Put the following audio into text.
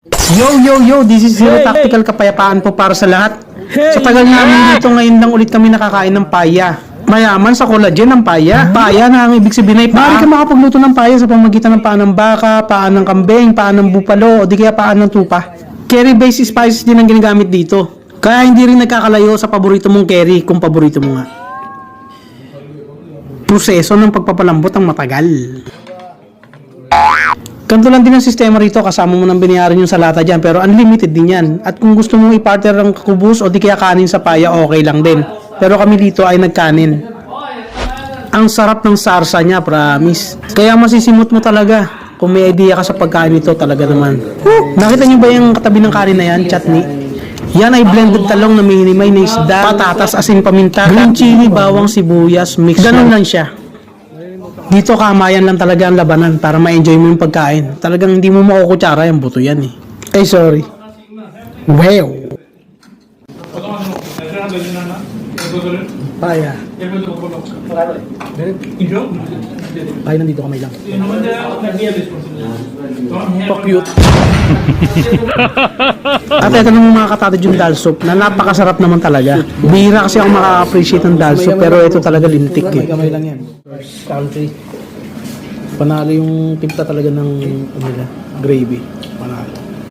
Yo, this is Zero Tactical Kapayapaan po para sa lahat. Sa tagal namin dito, ngayon lang ulit kami nakakain ng paya. Mayaman sa collagen ng paya. Paya na ang ibig sabihin ay paa. Maaari ka makapagluto ng paya sa pamamagitan ng paa ng baka, paa ng kambing, paa ng bupalo, o di kaya paa ng tupa. Curry-based spices din ang ginagamit dito. Kaya hindi rin nagkakalayo sa paborito mong curry kung paborito mo nga. Proseso ng pagpapalambot ang matagal. Ganito lang din ang sistema rito, kasama mo nang binayaran yung sa lata dyan, pero unlimited din yan. At kung gusto mong i-partner ang kubus o di kaya kanin sa paya, okay lang din. Pero kami dito ay nagkanin. Ang sarap ng sarsa niya, promise. Kaya masisimot mo talaga. Kung may idea ka sa pagkain nito, talaga naman. Nakita niyo ba yung katabi ng kanin na yan, chutney? Yan ay blended talong na may hinimay na isda, patatas, asin, paminta, green chili, bawang, sibuyas, mix. Ganun lang siya. Dito kamayan lang talaga ang labanan para ma-enjoy mo yung pagkain. Talagang hindi mo makukutsara yung buto yan eh. Ay, sorry. Wow! Paya. Kaya nandito kamay lang. Pa-cute. At ito naman mga katatid yung dal soup na napakasarap naman talaga. Bihira kasi ako maka-appreciate ng dal soup pero ito talaga lintik eh. Kamay lang yan. Country. Panalo yung timpla talaga ng gravy. Panalo.